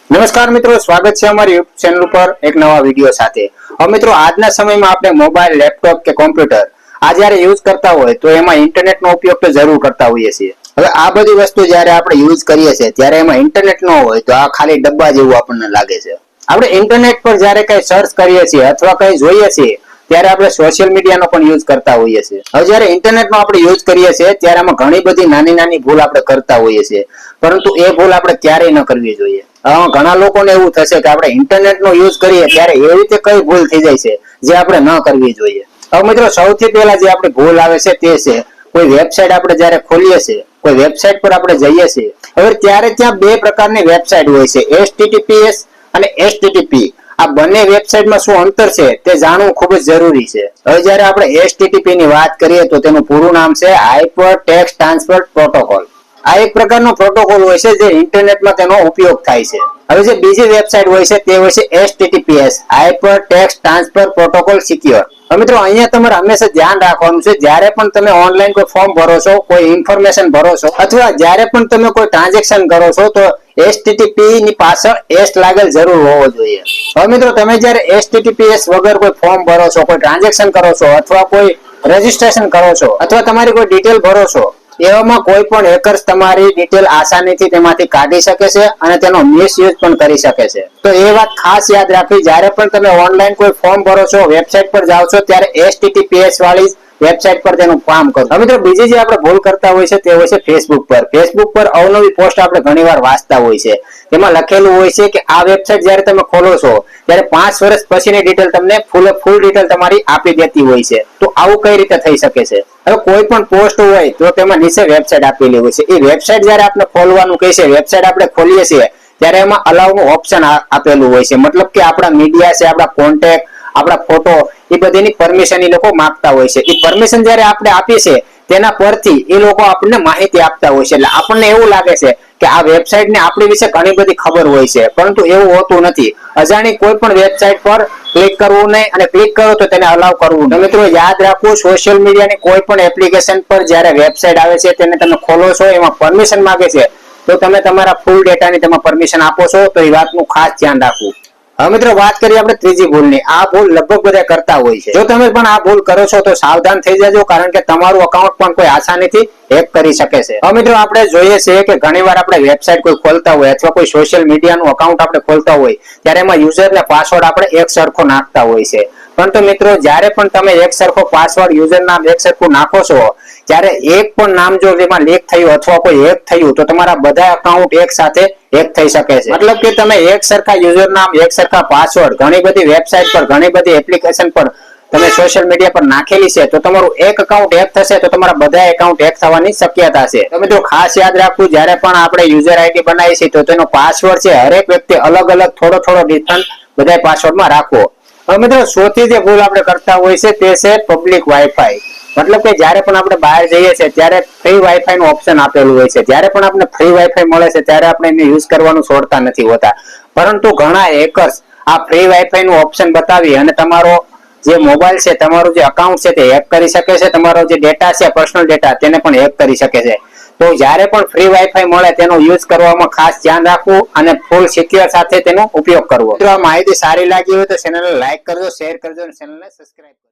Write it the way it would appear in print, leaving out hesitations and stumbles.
નમસ્કાર મિત્રો, સ્વાગત છે અમારી યુટ્યુબ ચેનલ પર એક નવા વિડીયો સાથે। હવે મિત્રો, આજના સમયમાં આપણે મોબાઈલ, લેપટોપ કે કોમ્પ્યુટર આ જ્યારે યુઝ કરતા હોય તો એમાં ઇન્ટરનેટનો ઉપયોગ તો જરૂર કરતા હોઈએ છીએ। હવે આ બધી વસ્તુ જ્યારે આપણે યુઝ કરીએ છીએ ત્યારે એમાં ઇન્ટરનેટ ન હોય તો આ ખાલી ડબ્બા જેવું આપણને લાગે છે। આપણે ઇન્ટરનેટ પર જ્યારે કંઈ સર્ચ કરીએ છીએ અથવા કંઈ જોઈએ છીએ ત્યારે આપણે સોશિયલ મીડિયાનો પણ યુઝ કરતા હોઈએ છીએ। હવે જ્યારે ઇન્ટરનેટનો આપણે યુઝ કરીએ છીએ ત્યારે આમાં ઘણી બધી નાની નાની ભૂલ આપણે કરતા હોઈએ છીએ, પરંતુ એ ભૂલ આપણે ક્યારેય ન કરવી જોઈએ। ઘણા લોકોને એવું થશે કે આપણે ઇન્ટરનેટનો યુઝ કરીએ ત્યારે એવી રીતે કઈ ભૂલ થઈ જાય છે જે આપણે ન કરવી જોઈએ। હવે મિત્રો, સૌથી પહેલા જે આપણી ભૂલ આવે છે તે છે કોઈ વેબસાઇટ આપણે જ્યારે ખોલીએ છીએ, કોઈ વેબસાઇટ પર આપણે જઈએ છીએ, હવે ત્યારે ત્યાં બે પ્રકારની વેબસાઇટ હોય છે, HTTPS અને HTTP। આ બંને વેબસાઇટમાં શું અંતર છે તે જાણવું ખૂબ જ જરૂરી છે। હવે જ્યારે આપણે HTTP ની વાત કરીએ તો તેનું પૂરું નામ છે હાઇપર ટેક્સ્ટ ટ્રાન્સફર પ્રોટોકોલ। આ એક પ્રકારનો પ્રોટોકોલ હોય છે જે ઇન્ટરનેટમાં તેનો ઉપયોગ થાય છે। હવે જે બીજી વેબસાઇટ હોય છે તે હોય છે HTTPS, hyper text transfer protocol secure. હવે મિત્રો, અહીંયા તમારે હંમેશા ધ્યાન રાખવાનું છે, જ્યારે પણ તમે ઓનલાઈન કોઈ ફોર્મ ભરો છો, કોઈ ઇન્ફોર્મેશન ભરો છો અથવા જ્યારે પણ તમે કોઈ ટ્રાન્ઝેક્શન કરો છો તો HTTP ની પાછળ S લાગેલ જરૂર હોવો જોઈએ। હવે મિત્રો, તમે જ્યારે HTTPS વગર કોઈ ફોર્મ ભરો છો, કોઈ ટ્રાન્ઝેક્શન કરો છો અથવા કોઈ રજીસ્ટ્રેશન કરો છો અથવા તમારી કોઈ ડિટેલ ભરો છો, એવામાં કોઈ પણ હેકર્સ તમારી ડિટેલ આસાનીથી તેમાંથી કાઢી શકે છે અને તેનો મિસયુઝ પણ કરી શકે છે। તો એ વાત ખાસ યાદ રાખવી, જ્યારે પણ તમે ઓનલાઈન કોઈ ફોર્મ ભરો છો, વેબસાઇટ પર જાઓ છો ત્યારે HTTPS વાળી વેબસાઇટ પર તેનું કામ કરો। હવે મિત્રો, બીજી જે આપણે ભૂલ કરતા હોય છે તે હોય છે ફેસબુક પર। ફેસબુક પર અવનવી પોસ્ટ આપણે ઘણીવાર વાંચતા હોય છે, તેમાં લખેલું હોય છે કે આ વેબસાઇટ જ્યારે તમે ખોલો છો ત્યારે 5 વર્ષ પછીની ડિટેલ તમને ફૂલ ડિટેલ તમારી આપી દેતી હોય છે। તો આવું કઈ રીતે થઈ શકે છે? હવે કોઈ પણ પોસ્ટ હોય તો તેમાં નીચે વેબસાઇટ આપેલી હોય છે, એ વેબસાઇટ જ્યારે આપણે ખોલવાનું કહે છે, વેબસાઇટ આપણે ખોલીએ છીએ ત્યારે એમાં અલાઉ નું ઓપ્શન આપેલું હોય છે, મતલબ કે આપણા મીડિયા છે, આપણા કોન્ટેક્ટ, આપણા ફોટો, એ બધીની પરમિશન એ લોકો માંગતા હોય છે। એ પરમિશન જ્યારે આપણે આપીએ છીએ તેના પરથી એ લોકો આપણને માહિતી આપતા હોય છે, એટલે આપણને એવું લાગે છે કે આ વેબસાઇટ ને આપણી વિશે ઘણી બધી ખબર હોય છે, પરંતુ એવું હોતું નથી। અજાણી કોઈ પણ વેબસાઇટ પર ક્લિક કરવું નહીં, અને ક્લિક કરો તો તેને અલાઉ કરવું નહીં। મિત્રો, યાદ રાખવું, સોશિયલ મીડિયાની કોઈ પણ એપ્લિકેશન પર જ્યારે વેબસાઇટ આવે છે તેને તમે ખોલો છો, એમાં પરમિશન માંગે છે તો તમે તમારા ફૂલ ડેટાની તેમાં પરમિશન આપો છો, તો એ વાતનું ખાસ ધ્યાન રાખવું। હવે મિત્રો, વાત કરીએ આપણે ત્રીજી ભૂલની। આ ભૂલ લગભગ બધા કરતા હોય છે। જો તમે પણ આ ભૂલ કરો છો તો સાવધાન થઈ જજો, કારણ કે તમારું અકાઉન્ટ પણ કોઈ આસાનીથી હેક કરી શકે છે। હવે મિત્રો, આપણે જોઈએ છીએ કે ઘણીવાર આપણે વેબસાઇટ કોઈ ખોલતા હોય અથવા કોઈ સોશિયલ મીડિયાનું અકાઉન્ટ આપણે ખોલતા હોય ત્યારે એમાં યુઝર ને પાસવર્ડ આપણે એક સરખો નાખતા હોય છે, પરંતુ મિત્રો, જ્યારે પણ તમે એક સરખો પાસવર્ડ, યુઝર નામ એક સરખું નાખો છો, ત્યારે એક પણ નામ જો એમાં લીક થયું અથવા કોઈ હેક થયું તો તમારા બધા અકાઉન્ટ એક સાથે હેક થઈ શકે છે। મતલબ કે તમે એક સરખા યુઝર નામ, એક સરખા પાસવર્ડ ઘણી બધી વેબસાઇટ પર, ઘણી બધી એપ્લિકેશન પર તમે સોશિયલ મીડિયા પર નાખેલી છે તો તમારું એક અકાઉન્ટ હેક થશે તો તમારા બધા એકાઉન્ટ હેક થવાની શક્યતા છે। તો મિત્રો, ખાસ યાદ રાખવું, જ્યારે પણ આપણે યુઝર આઈડી બનાવીએ છીએ તો તેનો પાસવર્ડ છે હરેક વ્યક્તિ અલગ અલગ, થોડો ડિફરન્ટ બધા પાસવર્ડમાં રાખવો। હવે મિત્રો, સૌથી જે ભૂલ આપણે કરતા હોય છે તે છે પબ્લિક વાઈફાઈ। મતલબ કે જ્યારે પણ આપણે બહાર જઈએ છીએ ત્યારે ફ્રી વાઈફાઈ નું ઓપ્શન આપેલું હોય છે, જ્યારે પણ આપણે ફ્રી વાઈફાઈ મળે છે ત્યારે આપણે એને યુઝ કરવાનું છોડતા નથી હોતા, પરંતુ ઘણા હેકર્સ આ ફ્રી વાઈફાઈ નું ઓપ્શન બતાવી અને તમારો જે મોબાઈલ છે, તમારું જે અકાઉન્ટ છે તે હેક કરી શકે છે, તમારો જે ડેટા છે, પર્સનલ ડેટા, તેને પણ હેક કરી શકે છે। તો જ્યારે પણ ફ્રી વાઈફાઈ મળે તેનો યુઝ કરવામાં ખાસ ધ્યાન રાખવું અને ફૂલ સિક્યોર સાથે તેનો ઉપયોગ કરવો। જો આ માહિતી સારી લાગી હોય તો ચેનલને લાઈક કરજો, શેર કરજો અને ચેનલને સબસ્ક્રાઇબ કરજો।